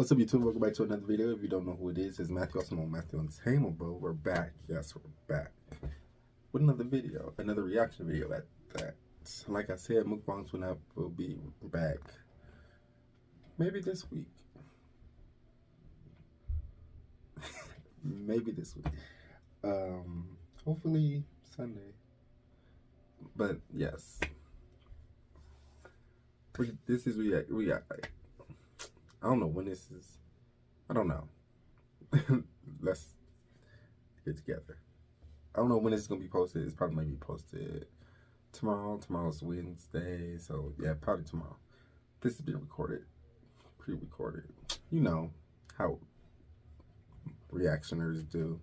What's up, YouTube? Welcome back to another video. If you don't know who it is, it's Matthew, also known Matthew Entertainment, but we're back. Yes, we're back with another video, another reaction video at that. Like I said, mukbangs will be back maybe this week. Maybe this week. Hopefully Sunday. But yes, this is I don't know when this is. I don't know. Let's get together. I don't know when this is gonna be posted. It's probably might be posted tomorrow. Tomorrow's Wednesday, so yeah, probably tomorrow. This is being recorded, pre-recorded. You know how reactioners do.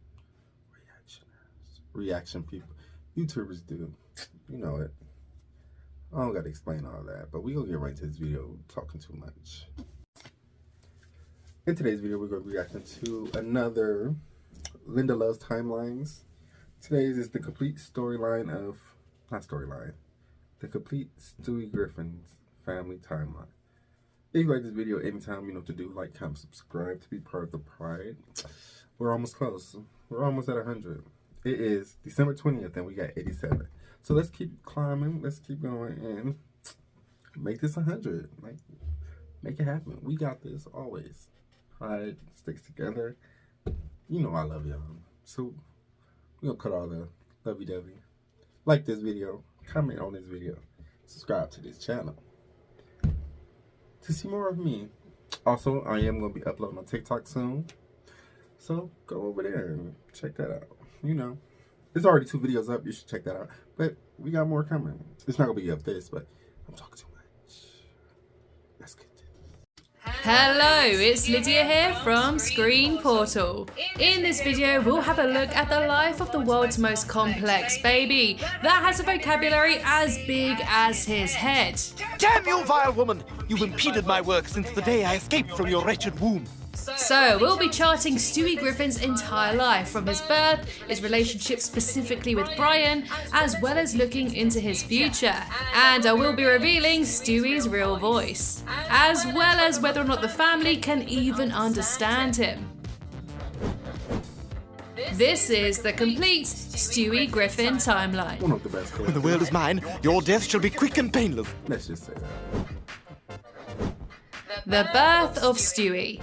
Reaction people, YouTubers do. You know it. I don't gotta explain all that, but we gonna get right to this video. Talking too much. In today's video, we're going to be reacting to another Linda Loves Timelines. Today's is the complete storyline of, the complete Stewie Griffin's family timeline. If you like this video, anytime, you know what to do. Like, comment, subscribe to be part of the pride. We're almost close. We're almost at 100. It is December 20th and we got 87. So let's keep climbing. Let's keep going and make this 100. Like, make it happen. We got this always. Pride sticks together. You know I love y'all. So we're gonna cut all the lovey-dovey. Like this video, comment on this video, subscribe to this channel to see more of me. Also, I am gonna be uploading on TikTok soon, so go over there and check that out. You know, there's already 2 videos up. You should check that out. But we got more coming. It's not gonna be up this, but I'm talking too much. Let's get to it. Hello, it's Lydia here from Screen Portal. In this video, we'll have a look at the life of the world's most complex baby that has a vocabulary as big as his head. Damn you, vile woman! You've impeded my work since the day I escaped from your wretched womb. So, we'll be charting Stewie Griffin's entire life, from his birth, his relationship specifically with Brian, as well as looking into his future. And I will be revealing Stewie's real voice, as well as whether or not the family can even understand him. This is the complete Stewie Griffin timeline. One of the best. When the world is mine, your death shall be quick and painless. Let's just say that. The birth of Stewie.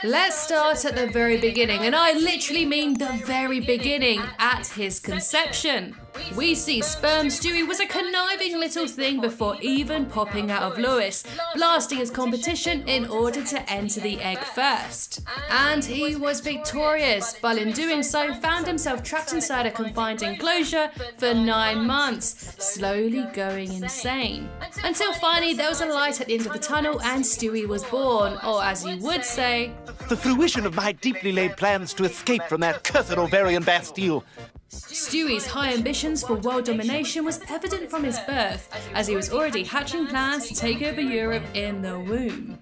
Let's start at the very beginning, and I literally mean the very beginning, at his conception. We see sperm Stewie was a conniving little thing before even popping out of Lewis, blasting his competition in order to enter the egg first. And he was victorious, but in doing so found himself trapped inside a confined enclosure for 9 months, slowly going insane. Until finally there was a light at the end of the tunnel and Stewie was born, or as you would say, The fruition of my deeply laid plans to escape from that cursed ovarian Bastille. Stewie's high ambitions for world domination was evident from his birth, as he was already hatching plans to take over Europe in the womb.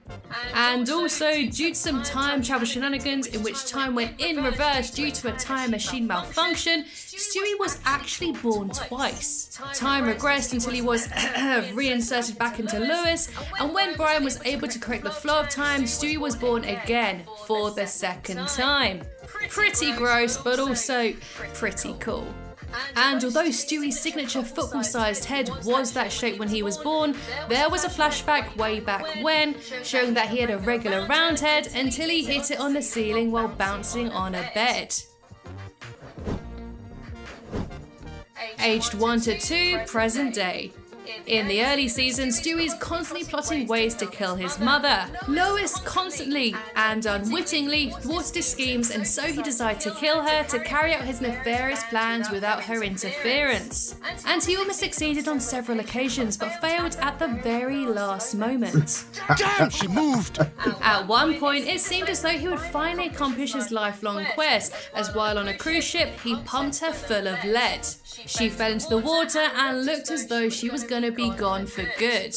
And also, due to some time travel shenanigans in which time went in reverse due to a time machine malfunction, Stewie was actually born twice. Time regressed until he was reinserted back into Lewis, and when Brian was able to correct the flow of time, Stewie was born again for the second time. Pretty gross, but also pretty cool. And although Stewie's signature football-sized head was that shape when he was born, there was a flashback way back when, showing that he had a regular round head until he hit it on the ceiling while bouncing on a bed. Aged 1 to 2, present day. In the early seasons, Stewie's constantly plotting ways to kill his mother. Lois constantly and unwittingly thwarted his schemes, and so he decided to kill her to carry out his nefarious plans without her interference. And he almost succeeded on several occasions, but failed at the very last moment. Damn, she moved! At one point, it seemed as though he would finally accomplish his lifelong quest, as while on a cruise ship, he pumped her full of lead. She fell into the water and looked as though she was going to be gone for good.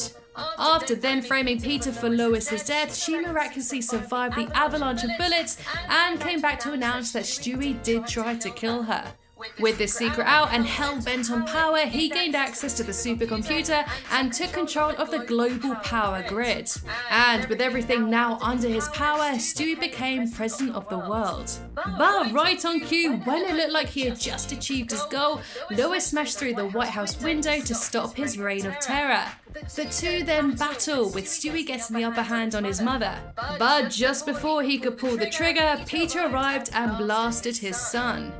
After then framing Peter for Lois's death, she miraculously survived the avalanche of bullets and came back to announce that Stewie did try to kill her. With this secret out and hell-bent on power, he gained access to the supercomputer and took control of the global power grid. And with everything now under his power, Stewie became president of the world. But right on cue, when it looked like he had just achieved his goal, Lois smashed through the White House window to stop his reign of terror. The two then battle, with Stewie getting the upper hand on his mother. But just before he could pull the trigger, Peter arrived and blasted his son.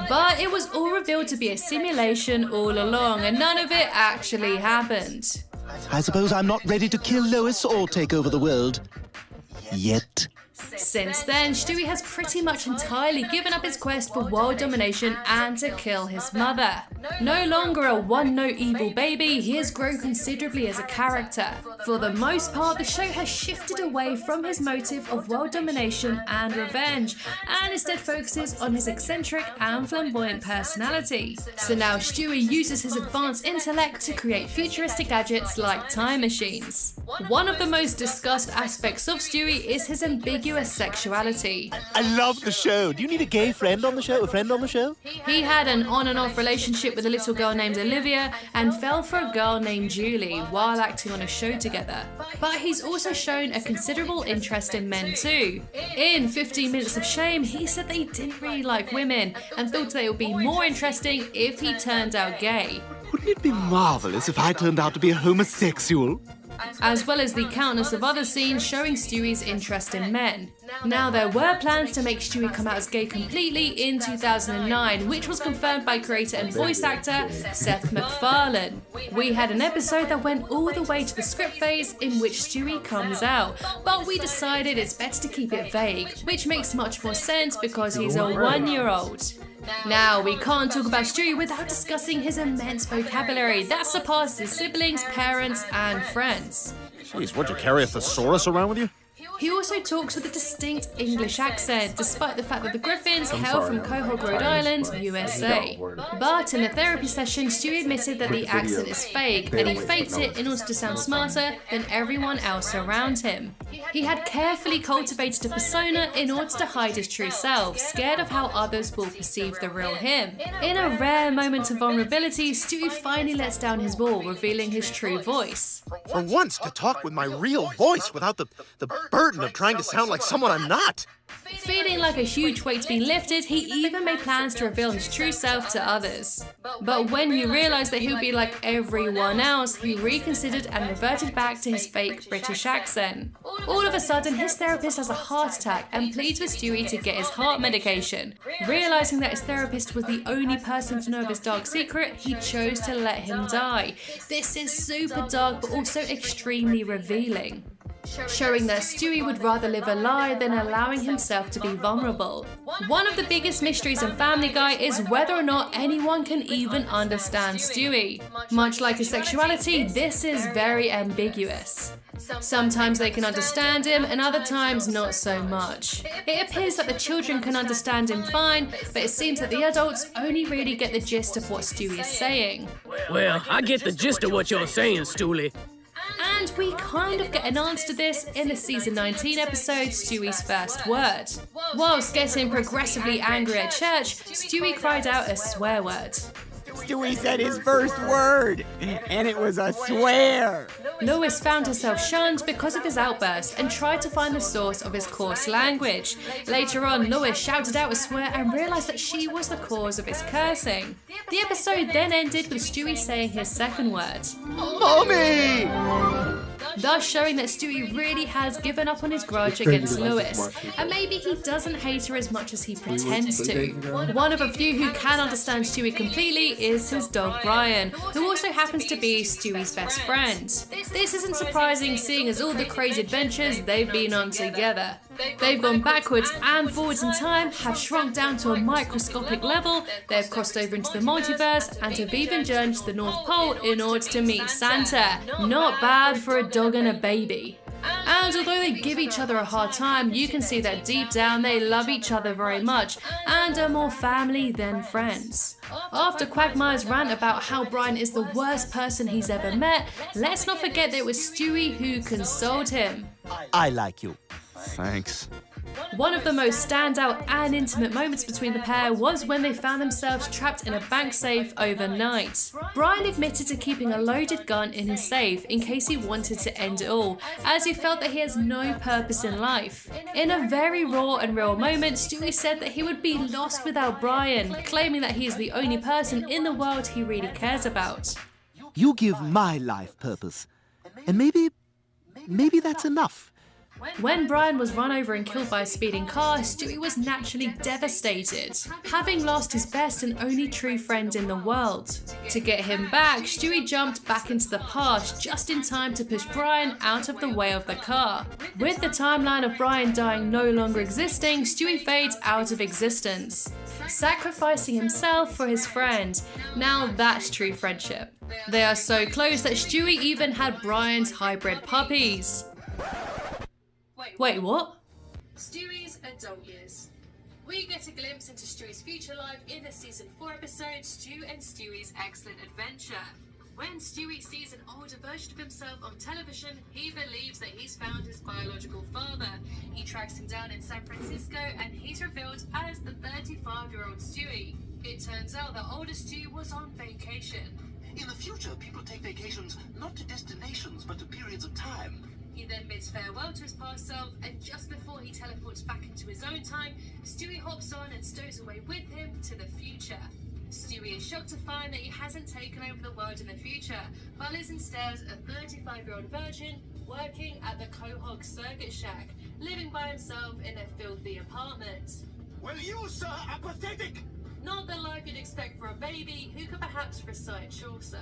But it was all revealed to be a simulation all along, and none of it actually happened. I suppose I'm not ready to kill Lois or take over the world. Yet. Since then, Stewie has pretty much entirely given up his quest for world domination and to kill his mother. No longer a one-note evil baby, he has grown considerably as a character. For the most part, the show has shifted away from his motive of world domination and revenge, and instead focuses on his eccentric and flamboyant personality. So now Stewie uses his advanced intellect to create futuristic gadgets like time machines. One of the most discussed aspects of Stewie is his ambiguous sexuality. I love the show. Do you need a gay friend on the show? A friend on the show? He had an on and off relationship with a little girl named Olivia and fell for a girl named Julie while acting on a show together. But he's also shown a considerable interest in men too. In 15 Minutes of Shame, he said that he didn't really like women and thought that it would be more interesting if he turned out gay. Wouldn't it be marvelous if I turned out to be a homosexual? As well as the countless of other scenes showing Stewie's interest in men. Now, there were plans to make Stewie come out as gay completely in 2009, which was confirmed by creator and voice actor Seth MacFarlane. We had an episode that went all the way to the script phase in which Stewie comes out, but we decided it's better to keep it vague, which makes much more sense because he's a 1-year-old. Now, we can't talk about Stewie without discussing his immense vocabulary that surpasses his siblings, parents, and friends. Jeez, would you carry a thesaurus around with you? He also talks with a distinct English accent, despite the fact that the Griffins hail from Quahog, Rhode Island, USA. But in a therapy session, Stewie admitted that the accent is fake, and he faked it in order to sound smarter than everyone else around him. He had carefully cultivated a persona in order to hide his true self, scared of how others will perceive the real him. In a rare moment of vulnerability, Stewie finally lets down his wall, revealing his true voice. For once, to talk with my real voice without the burden of trying to sound like someone I'm not. Feeling like a huge weight's been lifted, he even made plans to reveal his true self to others. But when he realised that he would be like everyone else, he reconsidered and reverted back to his fake British accent. All of a sudden, his therapist has a heart attack and pleads with Stewie to get his heart medication. Realising that his therapist was the only person to know of his dark secret, he chose to let him die. This is super dark but also extremely revealing, showing that Stewie would rather live a lie than allowing himself to be vulnerable. One of the biggest mysteries in Family Guy is whether or not anyone can even understand Stewie. Much like his sexuality, this is very ambiguous. Sometimes they can understand him, and other times not so much. It appears that the children can understand him fine, but it seems that the adults only really get the gist of what Stewie is saying. Well, I get the gist of what you're saying, Stewie. And we kind of get an answer to this in the season 19 episode, Stewie's First Word. Whilst getting progressively angry at church, Stewie cried out a swear word. Stewie said his first word, and it was a swear. Lois found herself shunned because of his outburst and tried to find the source of his coarse language. Later on, Lois shouted out a swear and realised that she was the cause of his cursing. The episode then ended with Stewie saying his second word, Mommy! thus showing that Stewie really has given up on his grudge against Lois, and maybe he doesn't hate her as much as he pretends to. One of a few who can understand Stewie completely is his dog Brian, who also happens to be Stewie's best friend. This isn't surprising, seeing as all the crazy adventures they've been on together. They've gone backwards and forwards in time, have shrunk down to a microscopic level, they've crossed over into the multiverse, and have even journeyed to the North Pole in order to meet Santa. Not bad for a dog and a baby. And although they give each other a hard time, you can see that deep down they love each other very much and are more family than friends. After Quagmire's rant about how Brian is the worst person he's ever met, let's not forget that it was Stewie who consoled him. I like you. Thanks. One of the most standout and intimate moments between the pair was when they found themselves trapped in a bank safe overnight. Brian admitted to keeping a loaded gun in his safe in case he wanted to end it all, as he felt that he has no purpose in life. In a very raw and real moment, Stewie said that he would be lost without Brian, claiming that he is the only person in the world he really cares about. You give my life purpose. And maybe that's enough. When Brian was run over and killed by a speeding car, Stewie was naturally devastated, having lost his best and only true friend in the world. To get him back, Stewie jumped back into the past just in time to push Brian out of the way of the car. With the timeline of Brian dying no longer existing, Stewie fades out of existence, sacrificing himself for his friend. Now that's true friendship. They are so close that Stewie even had Brian's hybrid puppies. Wait, what? Stewie's adult years. We get a glimpse into Stewie's future life in the season 4 episode, Stu and Stewie's Excellent Adventure. When Stewie sees an older version of himself on television, he believes that he's found his biological father. He tracks him down in San Francisco and he's revealed as the 35-year-old Stewie. It turns out that older Stu was on vacation. In the future, people take vacations not to destinations, but to periods of time. He then bids farewell to his past self, and just before he teleports back into his own time, Stewie hops on and stows away with him to the future. Stewie is shocked to find that he hasn't taken over the world in the future, but is instead a 35-year-old virgin working at the Quahog Circuit Shack, living by himself in a filthy apartment. Well, you, sir, are pathetic! Not the life you'd expect for a baby who could perhaps recite Chaucer.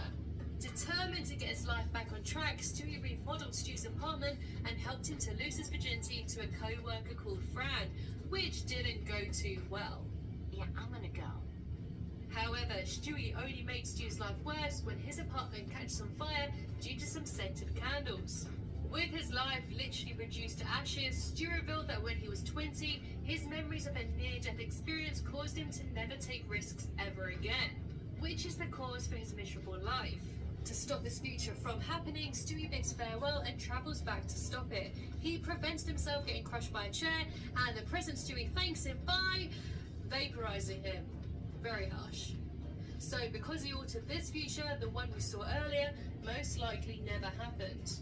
Determined to get his life back on track, Stewie remodeled Stu's apartment and helped him to lose his virginity to a co-worker called Fran, which didn't go too well. Yeah, I'm gonna go. However, Stewie only made Stu's life worse when his apartment catches on fire due to some scented candles. With his life literally reduced to ashes, Stu revealed that when he was 20, his memories of a near-death experience caused him to never take risks ever again, which is the cause for his miserable life. To stop this future from happening, Stewie bids farewell and travels back to stop it. He prevents himself getting crushed by a chair, and the present Stewie thanks him by vaporizing him. Very harsh. So because he altered this future, the one we saw earlier most likely never happened.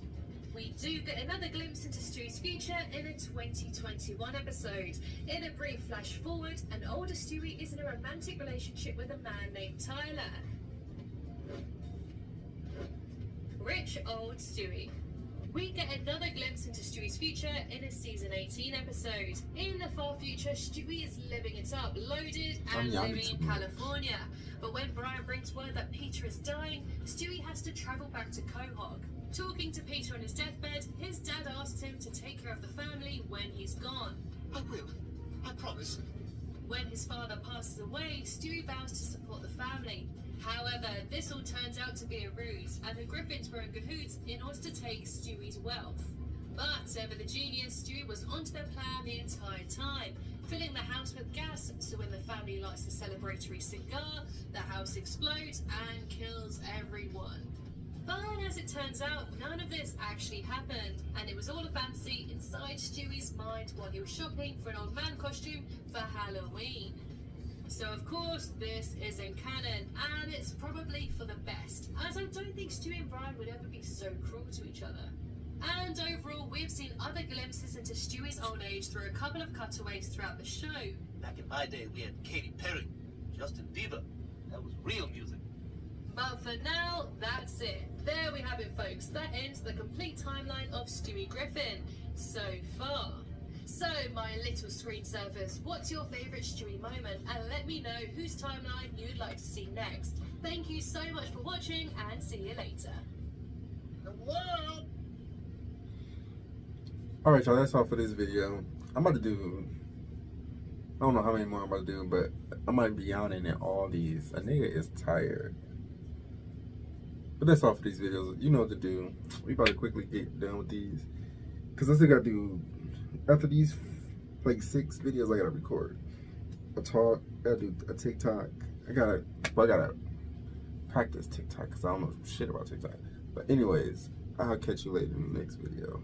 We do get another glimpse into Stewie's future in a 2021 episode. In a brief flash forward, an older Stewie is in a romantic relationship with a man named Tyler. Rich old Stewie. We get another glimpse into Stewie's future in a season 18 episode. In the far future, Stewie is living it up, loaded and living in California. But when Brian brings word that Peter is dying, Stewie has to travel back to Quahog. Talking to Peter on his deathbed, his dad asks him to take care of the family when he's gone. I will. I promise. When his father passes away, Stewie vows to support the family. However, this all turns out to be a ruse, and the Griffins were in cahoots in order to take Stewie's wealth. But, ever the genius, Stewie was onto their plan the entire time, filling the house with gas, so when the family lights a celebratory cigar, the house explodes and kills everyone. But as it turns out, none of this actually happened, and it was all a fantasy inside Stewie's mind while he was shopping for an old man costume for Halloween. So of course, this isn't canon, and it's probably for the best, as I don't think Stewie and Brian would ever be so cruel to each other. And overall, we've seen other glimpses into Stewie's old age through a couple of cutaways throughout the show. Back in my day, we had Katy Perry, Justin Bieber. That was real music. But for now, that's it. There we have it, folks. That ends the complete timeline of Stewie Griffin so far. So, my little screensaver, what's your favourite Stewie moment? And let me know whose timeline you'd like to see next. Thank you so much for watching, and see you later. Hello? Alright, y'all, that's all for this video. I'm about to do, I don't know how many more I'm about to do, but I might be yawning in all these. A nigga is tired. But that's all for these videos. You know what to do. We about to quickly get done with these, because I still got to do, after these like 6 videos, I gotta record a talk, I gotta do a TikTok. I gotta practice TikTok, because I don't know shit about TikTok. But anyways, I'll catch you later in the next video.